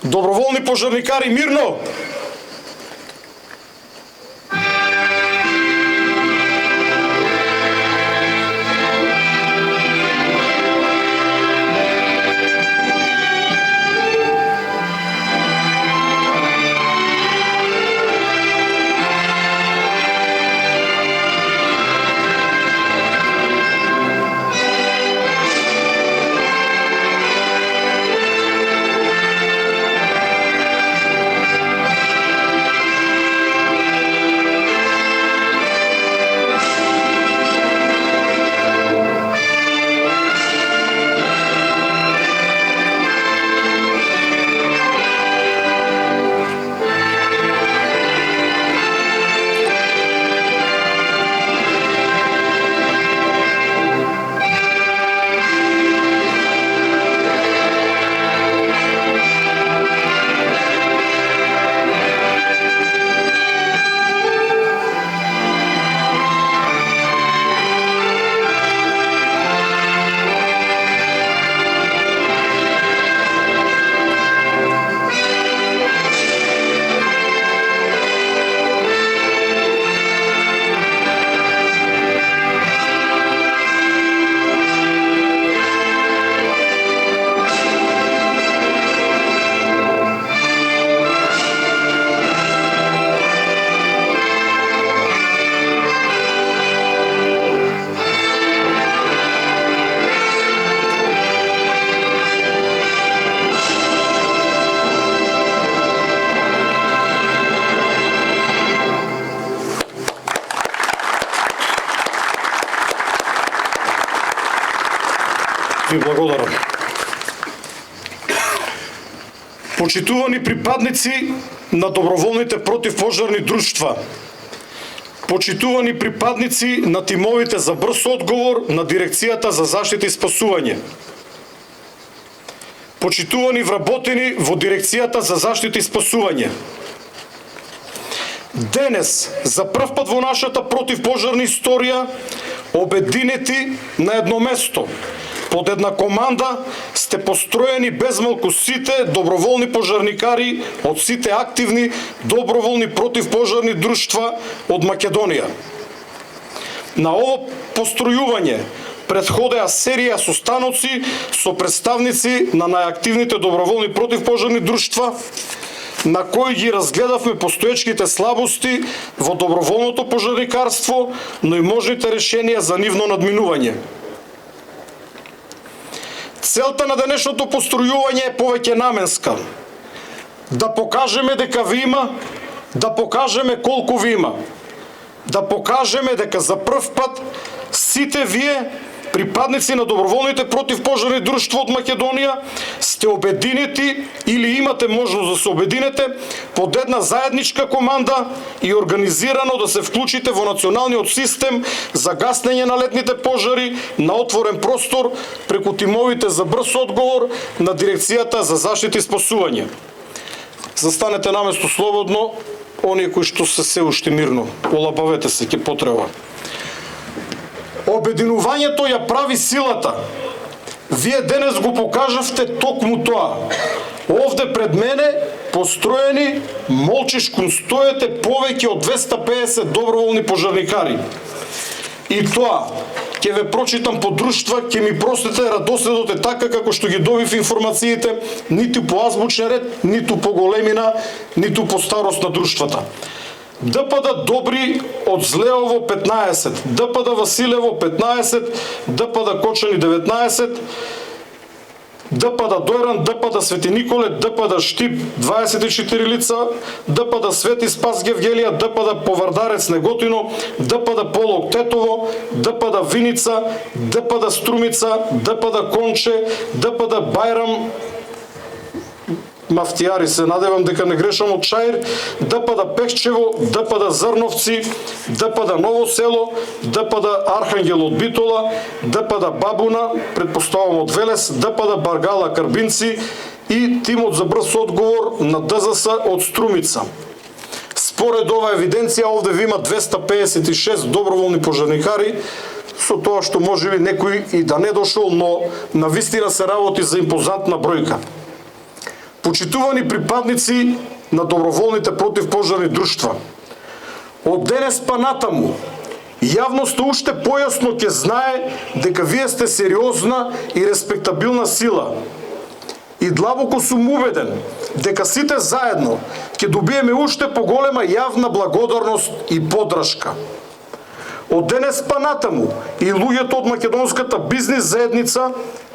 Доброволни пожарникари, мирно! Ви благодарам. Почитувани припадници на доброволните противпожарни друштва, почитувани припадници на тимовите за брз одговор на Дирекцијата за заштита и спасување, почитувани вработени во Дирекцијата за заштита и спасување, денес за прв пат во нашата противпожарна историја обединети на едно место под една команда сте построени безмалку сите доброволни пожарникари од сите активни доброволни противпожарни друштва од Македонија. На ово постројување претходеа серија состаноци со представници на најактивните доброволни противпожарни друштва, на кои ги разгледавме постоечките слабости во доброволното пожарникарство, но и можните решенија за нивно надминување. Целта на денешното постројување е повеќе наменска. Да покажеме дека ви има, да покажеме колку ви има. Да покажеме дека за прв пат сите вие, припадници на доброволните противпожарни друштва од Македонија, сте обединети или имате можност да се обединете под една заедничка команда и организирано да се вклучите во националниот систем за гаснење на летните пожари на отворен простор преку тимовите за брз одговор на Дирекцијата за заштита и спасување. Застанете на место слободно, оние кои што се уште мирно. Олабавете се, ќе потреба. Обединувањето ја прави силата. Вие денес го покажавте токму тоа. Овде пред мене построени молчешкун стоете повеќе од 250 доброволни пожарникари. И тоа ќе ве прочитам по друштва, ќе ми простите, радоследот е така како што ги добив информациите, ниту по азбучен ред, ниту по големина, ниту по старост на друштвата. ДПД Добри од Злеово 15, ДПД Василево 15, ДПД Кочани 19, ДПД Дојран, ДПД Свети Николе, ДПД Штип 24 лица, ДПД Свети Спас Гевгелија, ДПД Повардарец Неготино, ДПД Полог Тетово, ДПД Виница, ДПД Струмица, ДПД Конче, ДПД Бајрам Мафтијари, се надевам дека не грешам, од Чаир, ДПД Пекчево, ДПД Зрновци, ДПД Ново село, ДПД Архангел од Битола, ДПД Бабуна, предпоставам од Велес, ДПД Баргала Карбинци и тимот за брз одговор на ДЗС од Струмица. Според оваа евиденција, овде ви има 256 доброволни пожарникари, со тоа што можеби некој и да не дошол, но навистина се работи за импозантна бројка. Почитувани припадници на доброволните противпожарни друштва, од денес па натаму, јавноста уште појасно ќе знае дека вие сте сериозна и респектабилна сила. И длабоко сум убеден дека сите заедно ќе добиеме уште поголема јавна благодарност и поддршка. Од денес па натаму и луѓето од македонската бизнис заедница,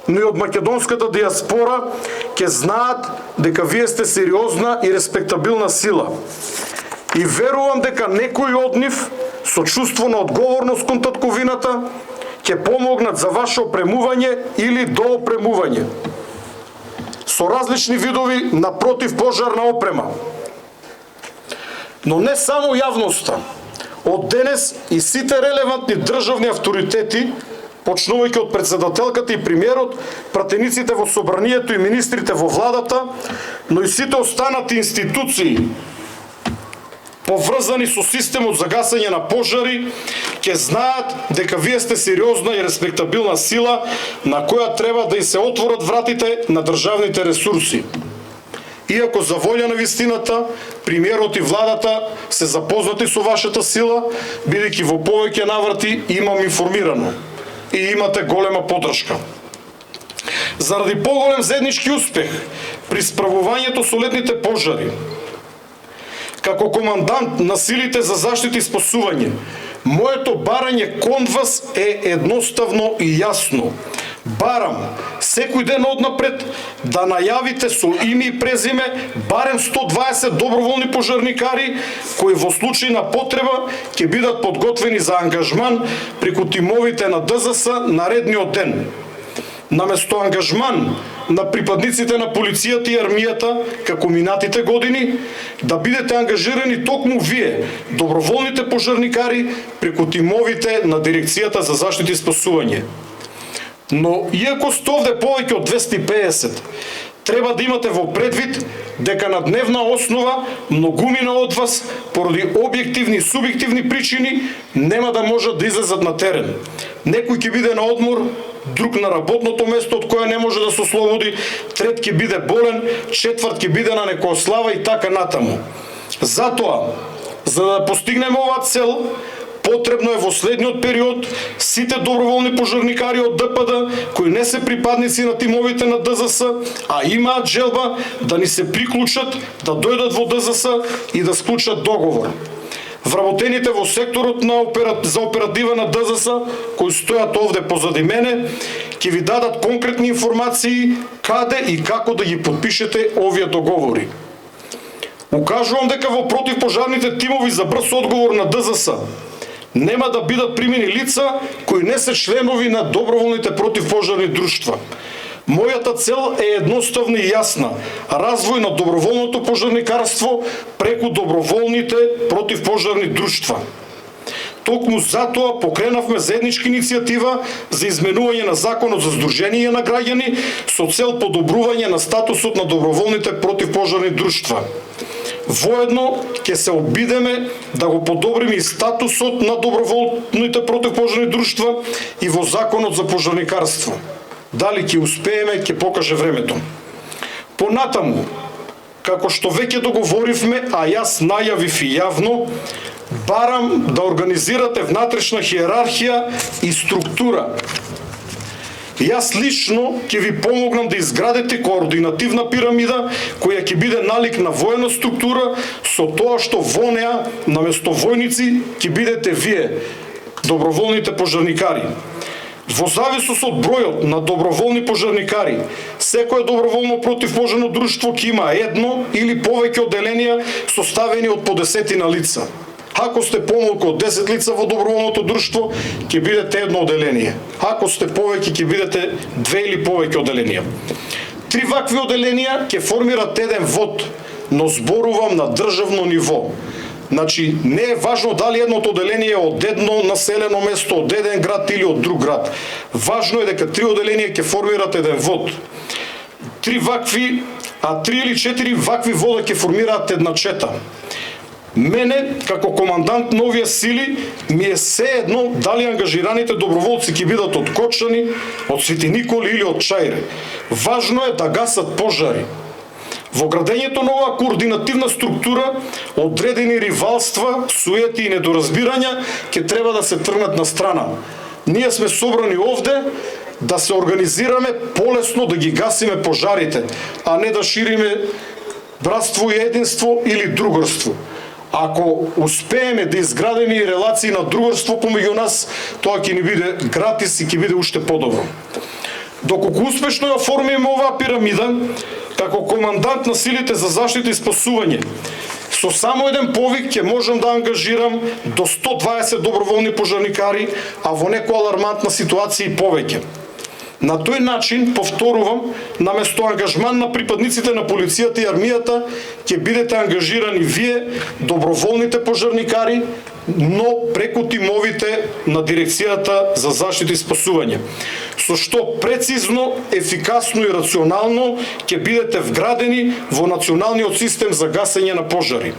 но и од македонската диаспора ќе знаат дека вие сте сериозна и респектабилна сила. И верувам дека некои од нив со чувство на одговорност кон татковината ќе помогнат за ваше опремување или доопремување со различни видови на противпожарна опрема. Но не само јавноста, од денес и сите релевантни државни авторитети, почнувајќи од председателката и премиерот, пратениците во собранието и министрите во владата, но и сите останати институции поврзани со системот за гасење на пожари, ќе знаат дека вие сте сериозна и респектабилна сила на која треба да и се отворат вратите на државните ресурси. Иако за волја на вистината, премиерот и владата се запознати со вашата сила, бидејќи во повеќе наврати имам информирано и имате голема поддршка. Заради поголем заеднички успех при справувањето со летните пожари, како командант на силите за заштита и спасување, моето барање кон вас е едноставно и јасно. Барам секој ден однапред да најавите со име и презиме барем 120 доброволни пожарникари кои во случај на потреба ќе бидат подготвени за ангажман преку тимовите на ДЗС наредниот ден. Наместо ангажман на припадниците на полицијата и армијата како минатите години, да бидете ангажирани токму вие, доброволните пожарникари, преку тимовите на Дирекцијата за заштита и спасување. Но иако сте овде повеќе од 250, треба да имате во предвид дека на дневна основа многумина од вас, поради објективни и субјективни причини, нема да можат да излезат на терен. Некој ќе биде на одмор, друг на работното место од кое не може да се ослободи, трет ќе биде болен, четврт ќе биде на некоја слава и така натаму. Затоа, за да постигнеме оваа цел, потребно е во следниот период сите доброволни пожарникари од ДПД, кои не се припадници на тимовите на ДЗС, а имаат желба да ни се приклучат, да дојдат во ДЗС и да склучат договор. Вработените во секторот за оператива на ДЗС, кои стојат овде позади мене, ќе ви дадат конкретни информации каде и како да ги подпишете овие договори. Укажувам дека во противпожарните тимови за брз одговор на ДЗС нема да бидат примени лица кои не се членови на доброволните противпожарни друштва. Мојата цел е едноставна и јасна – развој на доброволното пожарникарство преку доброволните противпожарни друштва. Токму затоа покренавме заедничка иницијатива за изменување на Законот за здружение на граѓани со цел подобрување на статусот на доброволните противпожарни друштва. Воедно ќе се обидеме да го подобриме и статусот на доброволните противпожарни друштва и во Законот за пожарникарство. Дали ќе успееме, ќе покаже времето. Понатаму, како што веќе договоривме, а јас најавив и јавно, барам да организирате внатрешна хиерархија и структура. Јас лично ќе ви помогнам да изградите координативна пирамида која ќе биде налик на воена структура, со тоа што во неа наместо војници ќе бидете вие, доброволните пожарникари. Во зависност од бројот на доброволни пожарникари, секое доброволно противпожарно друштво ќе има едно или повеќе одделенија составени од по 10 лица. Ако сте помалку од 10 лица во доброволното друштво, ќе бидете едно одделение. Ако сте повеќе, ќе бидете 2 или повеќе одделенија. 3 вакви одделенија ќе формират еден вод, но зборувам на државно ниво. Значи, не е важно дали едното одделение е од едно населено место, од еден град или од друг град. Важно е дека 3 одделенија ќе формират еден вод. 3 или 4 вакви вода ќе формираат една чета. Мене, како командант на овие сили, ми е се едно дали ангажираните доброволци ќе бидат од Кочани, од Свети Николи или од Чајре. Важно е да гасат пожари. Во градењето на оваа координативна структура, одредени ривалства, суети и недоразбирања ќе треба да се тргнат на страна. Ние сме собрани овде да се организираме полесно да ги гасиме пожарите, а не да шириме братство и единство или другарство. Ако успееме да изградиме и релации на другарство помеѓу нас, тоа ќе ни биде гратис и ќе биде уште подобро. Доколку успешно ја оформиме оваа пирамида, како командант на силите за заштита и спасување, со само еден повик ќе можам да ангажирам до 120 доброволни пожарникари, а во некоја алармантна ситуација и повеќе. На тој начин, повторувам, наместо ангажман на припадниците на полицијата и армијата, ќе бидете ангажирани вие, доброволните пожарникари, но преку тимовите на Дирекцијата за заштита и спасување. Со што прецизно, ефикасно и рационално ќе бидете вградени во националниот систем за гасење на пожари.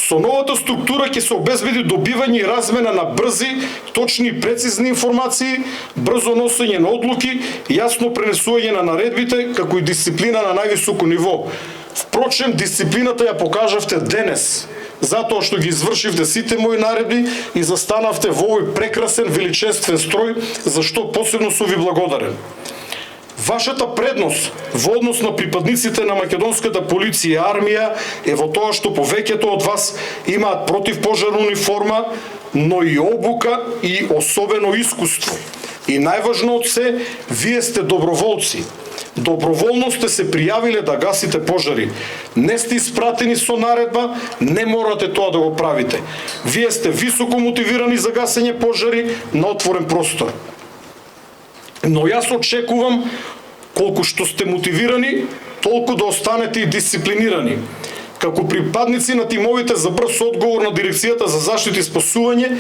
Со новата структура ќе се обезбеди добивање и размена на брзи, точни и прецизни информации, брзо носење на одлуки, јасно пренесување на наредбите, како и дисциплина на највисоко ниво. Впрочем, дисциплината ја покажавте денес, затоа што ги извршивте сите мои наредби и застанавте во овој прекрасен величествен строј, за што посебно сум ви благодарен. Вашата предност во однос на припадниците на македонската полиција и армија е во тоа што повеќето од вас имаат противпожарна униформа, но и обука и особено искуство. И најважно од се, вие сте доброволци. Доброволно сте се пријавиле да гасите пожари. Не сте испратени со наредба, не морате тоа да го правите. Вие сте високо мотивирани за гасење пожари на отворен простор. Но јас очекувам, колку што сте мотивирани, толку да останете и дисциплинирани. Како припадници на тимовите за брз одговор на Дирекцијата за заштита и спасување,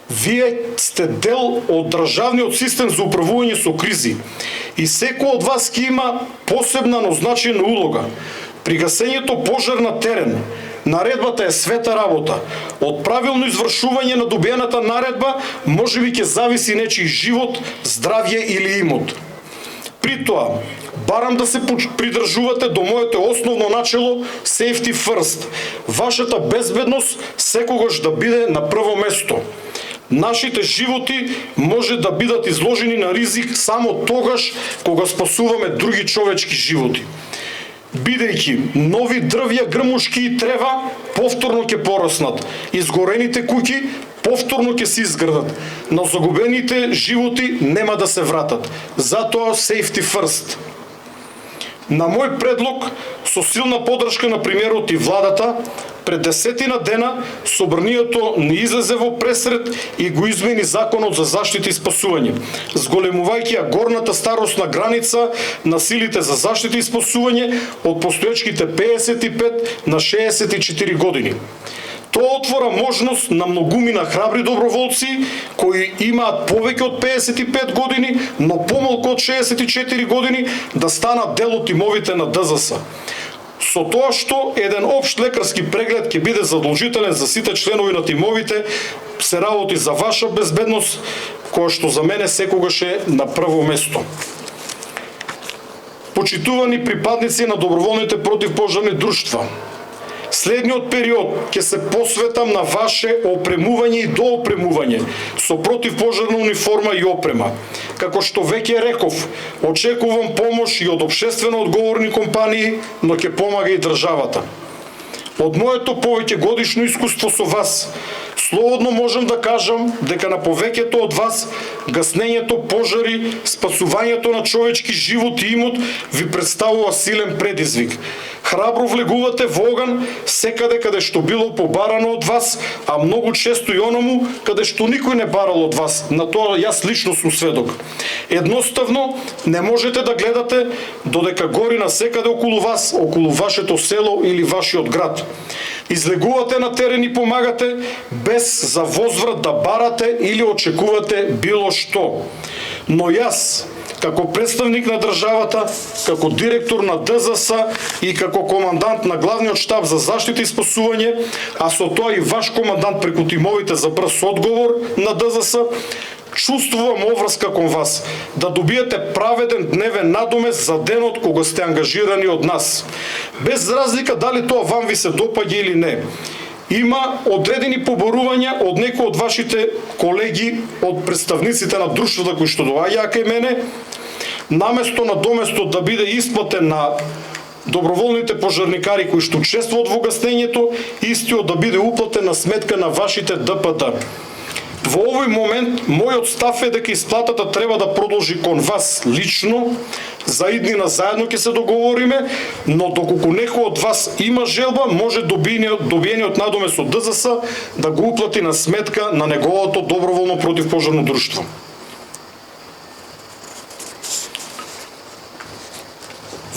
вие сте дел од државниот систем за управување со кризи. И секој од вас ќе има посебна, но значајна улога. При гасењето пожар на терен, наредбата е света работа. Од правилно извршување на добиената наредба, можеби ќе зависи нечiji живот, здравје или имот. При тоа, барам да се придржувате до моето основно начело safety first. Вашата безбедност секогаш да биде на прво место. Нашите животи може да бидат изложени на ризик само тогаш кога спасуваме други човечки животи. Бидејќи нови дрвја, грмушки и трева повторно ќе пораснат, изгорените куќи повторно ќе се изградат, но загубените животи нема да се вратат. Затоа safety first. На мој предлог, со силна подршка на премиерот и владата, пред 10 дена собранието не излезе во пресред и го измени законот за заштита и спасување, зголемувајќи ја горната старосна граница на силите за заштита и спасување од постоечките 55 на 64 години. Тоа отвора можност на многумина храбри доброволци кои имаат повеќе од 55 години, но помалку од 64 години да станат дел од тимовите на ДЗС. Со тоа што еден општ лекарски преглед ќе биде задолжителен за сите членови на тимовите, се работи за ваша безбедност, која што за мене секогаш е на прво место. Почитувани припадници на доброволните противпожарни друштва, следниот период ќе се посветам на ваше опремување и доопремување со противпожарна униформа и опрема. Како што веќе реков, очекувам помош и од општествено одговорни компании, но ќе помага и државата. Од моето повеќе годишно искуство со вас, слободно можам да кажам дека на повеќето од вас гаснењето пожари, спасувањето на човечки живот и имот ви представува силен предизвик. Храбро влегувате во оган секаде каде што било побарано од вас, а многу често и оному каде што никој не барал од вас. На тоа јас лично сум сведок. Едноставно не можете да гледате додека гори на секаде околу вас, околу вашето село или вашиот град. Излегувате на терен и помагате без за возврат да барате или очекувате било што. Но јас, како представник на државата, како директор на ДЗС и како командант на главниот штаб за заштита и спасување, а со тоа и ваш командант преку тимовите за брз одговор на ДЗС, чувствувам обврска кон вас, да добиете праведен дневен надомест за денот кога сте ангажирани од нас. Без разлика дали тоа вам ви се допаѓа или не. Има одредени поборувања од некои од вашите колеги, од представниците на друштвата кои што доаѓаа кај мене, наместо надоместот да биде исплатен на доброволните пожарникари кои што учествуваат во гаснењето, истиот да биде уплатен на сметка на вашите ДПД. Во овој момент, мојот став е дека исплатата треба да продолжи кон вас лично, за иднина заедно ќе се договориме, но доколку некој од вас има желба, може добиениот надомест од ДЗС да го уплати на сметка на неговото доброволно противпожарно друштво.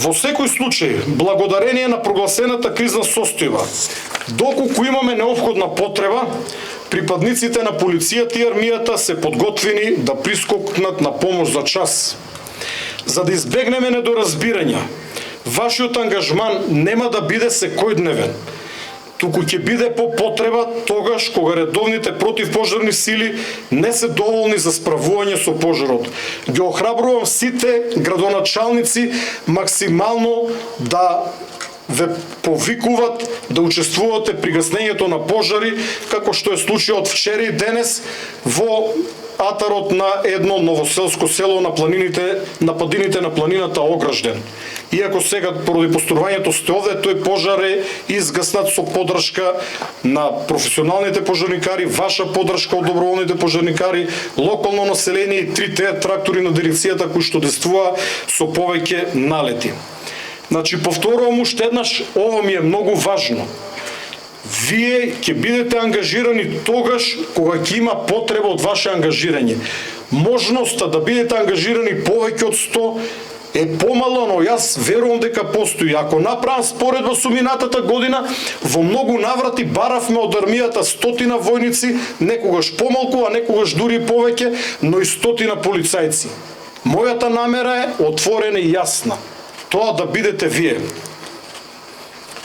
Во секој случај, благодарение на прогласената кризна состојба, доколку имаме неопходна потреба, припадниците на полицијата и армијата се подготвени да прискокнат на помош за час. За да избегнеме недоразбирања, вашиот ангажман нема да биде секојдневен, туку ќе биде по потреба тогаш кога редовните противпожарни сили не се доволни за справување со пожарот. Ги охрабрувам сите градоначалници максимално да ве повикуваат да учествувате при гаснењето на пожари, како што е случајот вчера и денес во атарот на едно новоселско село на падините на планината Огражден. Иако сега поради постурувањето сте овде, тој пожар е изгаснат со поддршка на професионалните пожарникари, ваша поддршка од доброволните пожарникари, локално население и 3 трактори на дирекцијата кои што действува со повеќе налети. Значи, повторувам уште еднаш, ова ми е многу важно. Вие ќе бидете ангажирани тогаш кога ќе има потреба од ваше ангажирање. Можноста да бидете ангажирани повеќе од 100 е помало, но јас верувам дека постои. Ако направам споредба со минатата година, во многу наврати баравме од армијата 100 војници, некогаш помалку, а некогаш дури повеќе, но и 100 полицајци. Мојата намера е отворена и јасна. Тоа да бидете вие.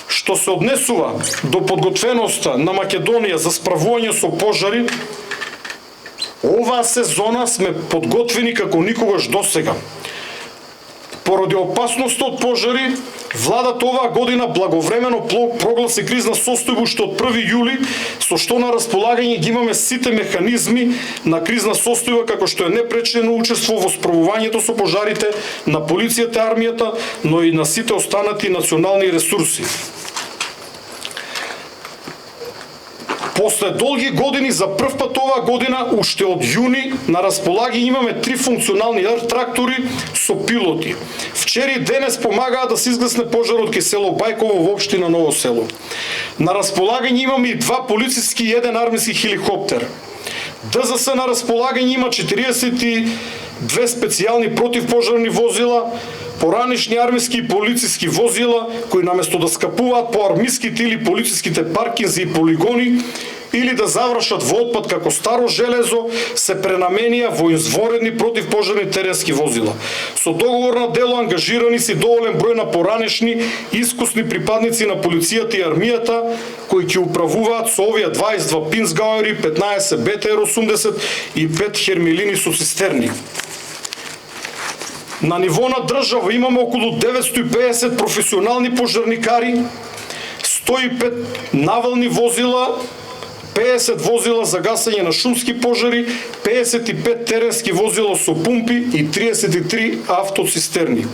Што се однесува до подготвеноста на Македонија за справување со пожари, оваа сезона сме подготвени како никогаш досега. Поради опасност од пожари, владата оваа година благовремено прогласи кризна состојба уште од 1 јули, со што на располагање ги имаме сите механизми на кризна состојба, како што е непречено учество во справувањето со пожарите на полицијата и армијата, но и на сите останати национални ресурси. После долги години, за прв пат оваа година, уште од јуни, на располагање имаме 3 функционални трактори со пилоти. Вчера и денес помагаат да се изгасне пожарот кај село Бајково во општина Ново село. На располагање имаме и 2 полициски и 1 армиски хеликоптер. ДЗС на располагање има 42 специјални противпожарни возила, поранешни армиски и полициски возила, кои наместо да скапуваат по армиските или полициските паркинзи и полигони, или да завршат во отпад како старо железо, се пренаменија во изворедни противпожарни теренски возила. Со договор на дело ангажирани се доволен број на поранешни искусни припадници на полицијата и армијата, кои ќе управуваат со овие 22 Пинсгауери, 15 БТР-80 и 5 Хермелини со цистерни. На ниво на држава имаме околу 950 професионални пожарникари, 105 навални возила, 50 возила за гасење на шумски пожари, 55 теренски возила со пумпи и 33 автоцистерни.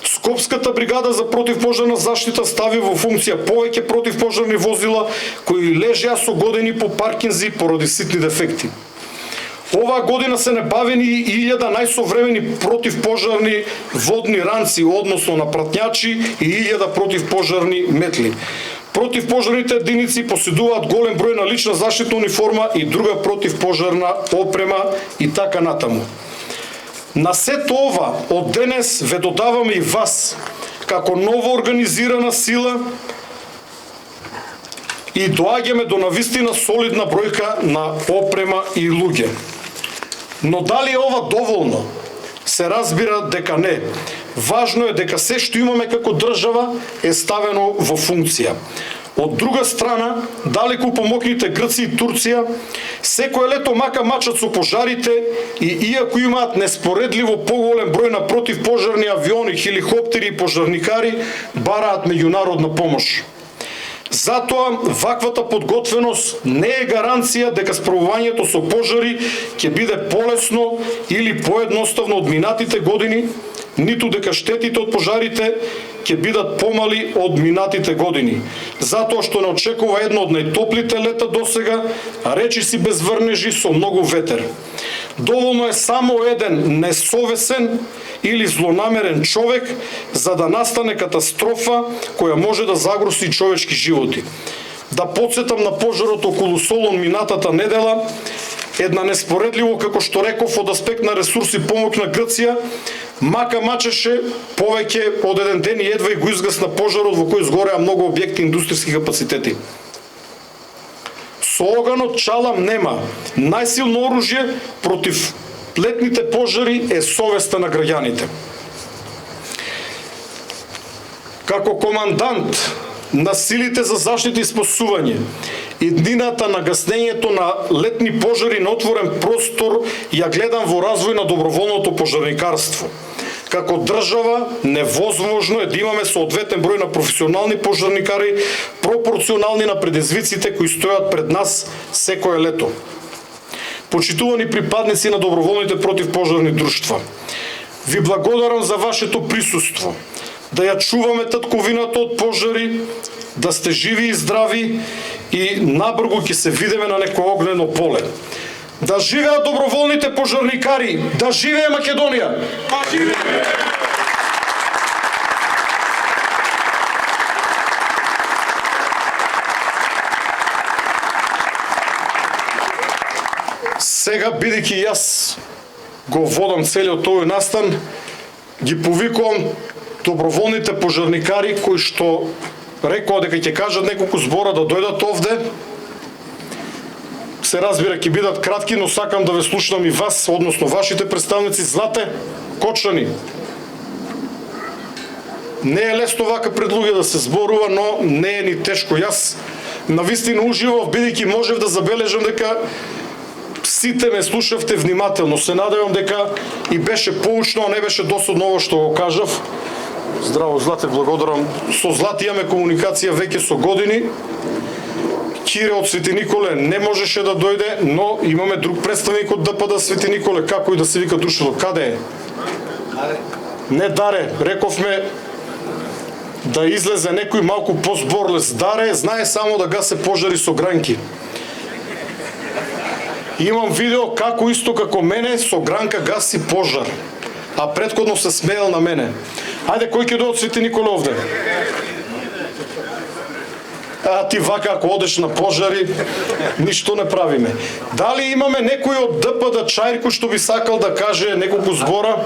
Скопската бригада за противпожарна заштита стави во функција повеќе противпожарни возила кои лежеа со години по паркинзи поради ситни дефекти. Оваа година се набавени 1000 најсовремени противпожарни водни ранци, односно на пратњачи, и 1000 противпожарни метли. Противпожарните единици поседуваат голем број на лична заштитна униформа и друга противпожарна опрема и така натаму. На сето ова, од денес ве додаваме и вас, како нова организирана сила, и доаѓаме до навистина солидна бројка на опрема и луѓе. Но дали е ова доволно? Се разбира дека не. Важно е дека се што имаме како држава е ставено во функција. Од друга страна, далеку помокните Грција и Турција, секое лето мака мачат со пожарите и иако имаат неспоредливо поголем број на противпожарни авиони, хеликоптери и пожарникари, бараат меѓународна помош. Затоа, ваквата подготвеност не е гаранција дека справувањето со пожари ќе биде полесно или поедноставно од минатите години, ниту дека штетите од пожарите ќе бидат помали од минатите години. Затоа што не очекува едно од најтоплите лета досега, речиси без врнежи со многу ветер. Доволно е само еден несовесен или злонамерен човек за да настане катастрофа која може да загрози човечки животи. Да подсетам на пожарот околу Солон минатата недела, една неспоредливо, како што реков, од аспект на ресурси помоќ на Грција, мака мачеше повеќе од еден ден и едва и го изгасна пожарот во кој изгореа многу објекти и индустријски капацитети. Со оганот чалам нема. Најсилно оружје против летните пожари е совеста на граѓаните. Како командант на силите за заштита и спасување, иднината на гаснењето на летни пожари на отворен простор ја гледам во развој на доброволното пожарникарство. Како држава, невозможно е да имаме соодветен број на професионални пожарникари, пропорционални на предизвиците кои стојат пред нас секое лето. Почитувани припадници на доброволните противпожарни друштва, ви благодарам за вашето присуство, да ја чуваме татковината од пожари, да сте живи и здрави и набрзо ќе се видиме на некое огнено поле. Да живеат доброволните пожарникари, да живее Македонија! Да живее! Сега, бидејќи јас го водам целиот овој настан, ги повикувам доброволните пожарникари кои што рекоа дека ќе кажат неколку збора да дојдат овде. Се разбира, ќе бидат кратки, но сакам да ве слушнам и вас, односно вашите представници. Злате Кочани. Не е лесно вака пред луѓе да се зборува, но не е ни тешко. Јас навистина уживав, бидејќи можев да забележам дека сите ме слушавте внимателно. Се надевам дека и беше поучно, а не беше досадно ово што го кажав. Здраво, Злате, благодарам. Со Злате имаме комуникација веќе со години. Кире од Свети Николе не можеше да дојде, но имаме друг представник од ДПД Свети Николе, како и да се вика Душило. Каде е? Не Даре, рековме да излезе некој малку позборлес. Даре знае само да гасе пожари со гранки. Имам видео како исто како мене со гранка гаси пожар, а претходно се смеел на мене. Ајде, кој ќе дојде од Свети Николе овде? А ти вака, ако одеш на пожари, ништо не правиме. Дали имаме некој од ДПД Чаирко што би сакал да каже неколку збора?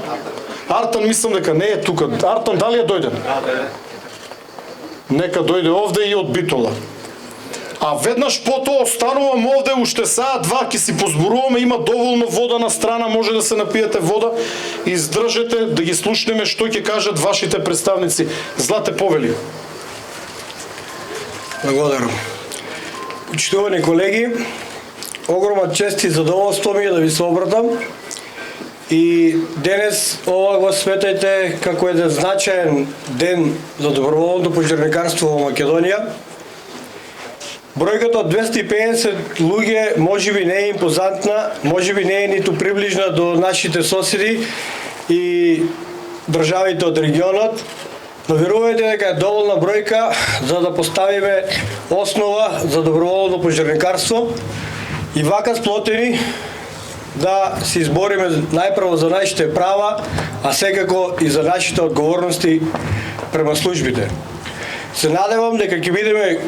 Артан, мислам дека не е тука. Артан, дали е дојден? Нека дојде овде и од Битола. А веднаш потоа останувам овде, уште саат-два ќе си позборуваме, има доволно вода на страна, може да се напиете вода, издржете да ги слушнеме што ќе кажат вашите представници. Злате, повели. Благодарам. Почитувани колеги, огромна чест и задоволство ми е да ви се обратам. И денес ова го сметајте како еден значаен ден за доброволното пожарникарство во Македонија. Бројката од 250 луѓе можеби не е импозантна, можеби не е ниту приближна до нашите соседи и државите од регионот, но верувајте дека е доволна бројка за да поставиме основа за доброволно пожарникарство и вака сплотени да се избориме најпрво за нашите права, а секако и за нашите одговорности према службите. Се надевам дека ќе бидеме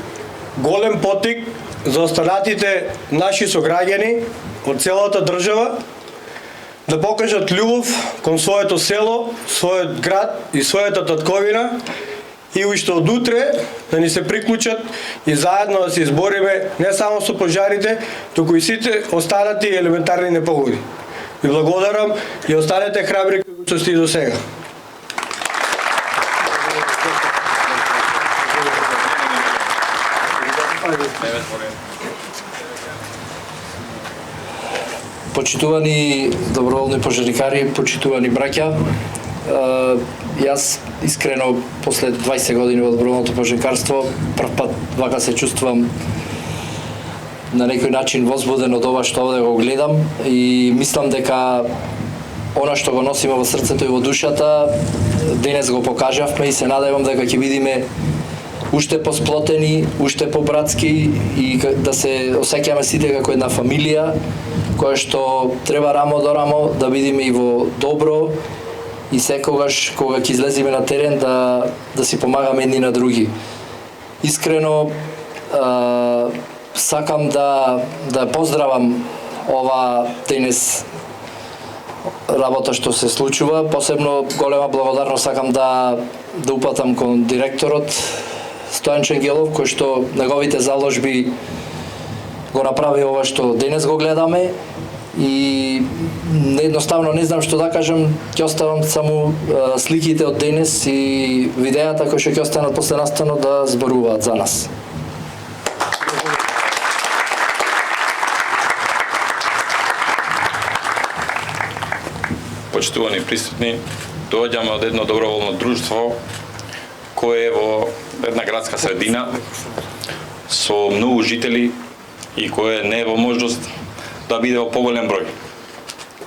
голем потик за останатите наши сограѓани од целата држава да покажат љубов кон своето село, својот град и својата татковина и уште од утре да ни се приклучат и заедно да се избориме не само со пожарите, туку и сите останати елементарни непогоди. Ви благодарам и останете храбри како што сте и до сега. Почитувани доброволни пожарникари, почитувани браќа, јас искрено после 20 години во доброволното пожарникарство прв пат вака се чувствувам на некој начин возбуден од ова што овде го гледам и мислам дека она што го носиме во срцето и во душата денес го покажавме и се надевам дека ќе видиме уште посплотени, уште побратски и да се осеќаме сите како една фамилија која што треба рамо до рамо да видиме и во добро и секогаш кога ќе излеземе на терен да си помагаме едни на други. Искрено сакам да поздравам ова денес работа што се случува, посебно голема благодарност сакам да упатам кон директорот Стојан Ченгелов, кој што неговите заложби го направи ова што денес го гледаме и едноставно не знам што да кажам, ќе оставам само сликите од денес и видеата кои што ќе останат после настанот да зборуваат за нас. Почитувани присутни, доаѓаме од едно доброволно друштво кое е во една градска средина со многу жители и кое не е во можност да биде во поголем број.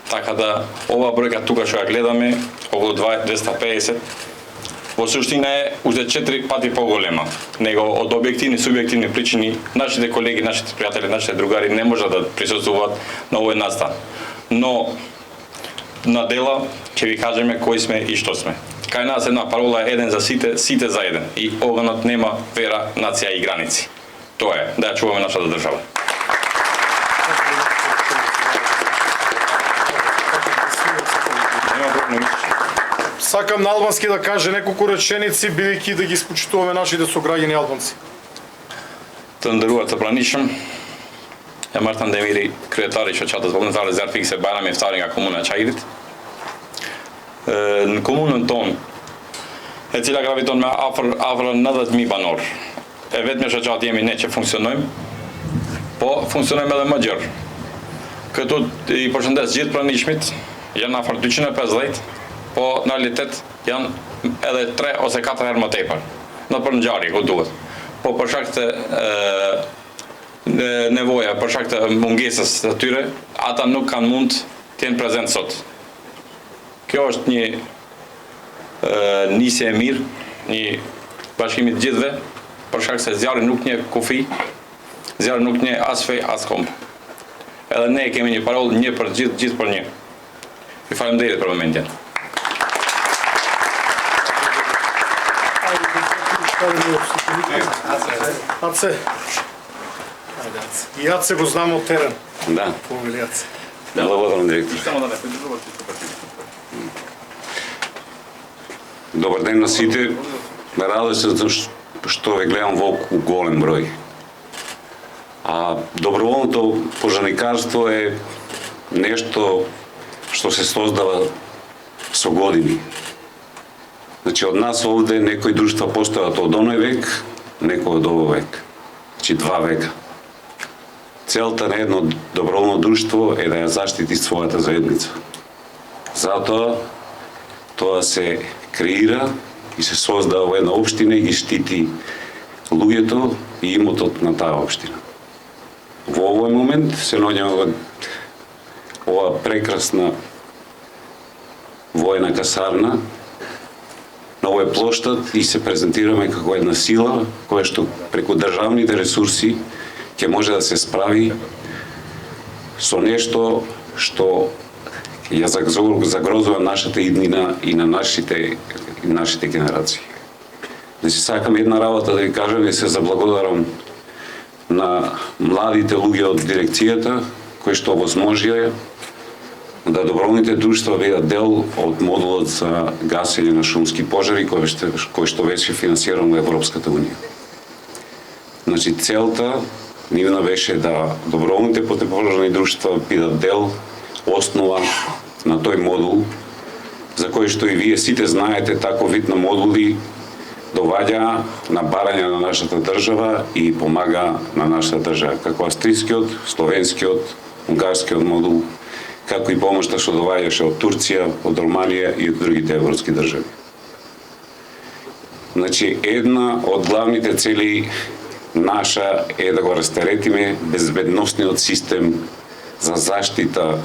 Така да ова бројка тука што ја гледаме, околу 250, во суштина е уште 4 пати поголема, него од објективни и субјективни причини нашите колеги, нашите пријатели, нашите другари не можат да присуствуваат на овој настан. Но на дела ќе ви кажеме кои сме и што сме. Кај нас една парола е еден за сите, сите за еден. И огнот нема вера, нација и граници. Тоа е, да ја чуваме нашата држава. Сакам на албански да каже неколку реченици, бидејќи да ги спочитуваме нашите сограѓани албанци. Të nderuar të pranishëm, jam Marta Ndemiri, kryetari i shoqatës vullnetare Zjarr Fikse Bajrami Iftari nga komuna e Çajirit. Në komunën tonë, e cila graviton me afër 90.000 banor. E vetme shoqatë jemi ne që funksionojmë, po funksionojmë edhe më gjerë. Këtu i përshëndes gjithë pranishmit, janë afër 250, po në realitet janë edhe 3 ose 4 herë më tepër. Në për ngjarje ku duhet. Po për shkak të nevoja, për shkak të mungesës të tyre, ata nuk kanë mund të jenë prezent sot. Kjo është një nisje e mirë, një bashkimi të gjithëve, për shkak se zjarri nuk njeh kufi, zjarri nuk njeh as fej as komb. Edhe ne kemi një parollë një për gjithë, gjithë për një. Ju faleminderit për momentin. Аце. И Аце го знам од терен. Да. Помили Аце. Благодарам, директор. Добар ден на сите. Ме радува се што ве гледам во голем број. Доброволното пожарникарство е нешто што се создава со години. Значи, од нас овде некои друштва постојат од оној век, некои од овој век. Значи, 2 века. Целта на едно доброволно друштво е да ја заштити својата заедница. Затоа, тоа се креира и се создава во една општина и ги штити луѓето и имотот на таа општина. Во овој момент се наоѓаме во ова прекрасна војна касарна, на овој плоштад и се презентираме како една сила која што преку државните ресурси ќе може да се справи со нешто што ја загрозува нашата иднина и на нашите генерации. Да си сакам една работа да ви кажам и се заблагодарам на младите луѓе од дирекцијата кои што возможија да доброволните друштва бидат дел од модулот за гасење на шумски пожари кој што беше финансиран во Европската унија. Значи целта нивна беше да доброволните противпожарни друштва бидат дел, основа на тој модул за кој што и вие сите знаете, таков вид на модули доваѓа на барање на нашата држава и помага на нашата држава, како австрискиот, словенскиот, унгарскиот модул, како и помошта што доваѓаше од Турција, од Руманија и од другите европски држави. Значи, една од главните цели наша е да го растеретиме безбедносниот систем за заштита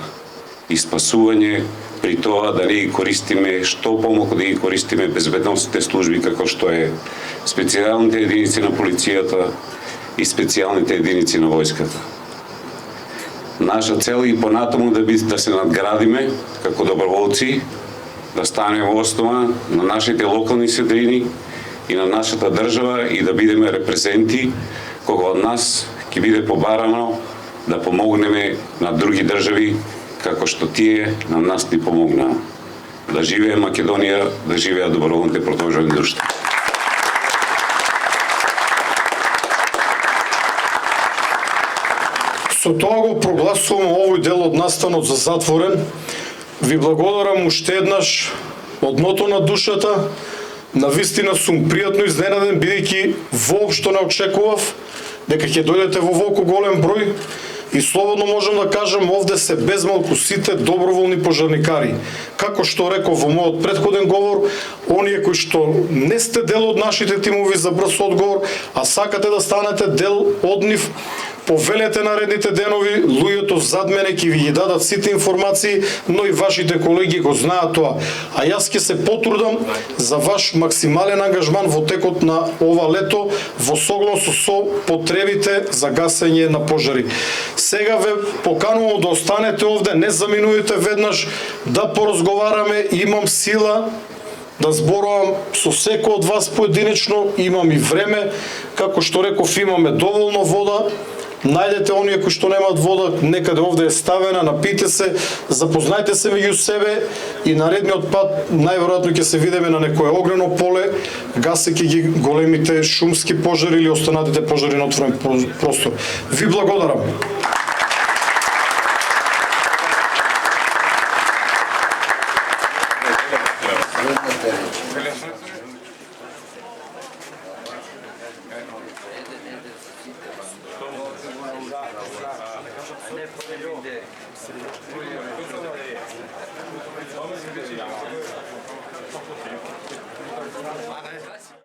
и спасување, при тоа да не ги користиме, што помалку да ги користиме безбедносните служби како што е специјалните единици на полицијата и специјалните единици на војската. Наша цел е и понатаму да се надградиме како доброволци, да станеме во основа на нашите локални средрини и на нашата држава и да бидеме репрезенти кога од нас ќе биде побарано да помогнеме на други држави како што тие на нас ни помогнаа. Да живее Македонија, да живеа доброволните продолжени друштва. Со тоа го прогласувам овој дел од настанот за затворен. Ви благодарам уште еднаш од дното на душата. Навистина сум пријатно изненаден, бидејќи воопшто не очекував дека ќе дојдете во волку голем број и слободно можам да кажам овде се безмалку сите доброволни пожарникари. Како што реков во мојот претходен говор, оние кои што не сте дел од нашите тимови за брз одговор, а сакате да станете дел од нив, повелете наредните денови, луѓето зад мене ќе ви ги дадат сите информации, но и вашите колеги го знаат тоа. А јас ќе се потрудам за ваш максимален ангажман во текот на ова лето, во согласно со потребите за гасење на пожари. Сега ве поканувам да останете овде, не заминувате веднаш, да поразговараме, имам сила да зборувам со секој од вас поединечно, имам и време, како што реков, имаме доволно вода. Најдете оние кои што немаат вода, некаде овде е ставена, напите се, запознајте се меѓу себе и наредниот пат најверојатно ќе се видиме на некое огнено поле, гасејќи ги големите шумски пожари или останатите пожари на отворен простор. Ви благодарам.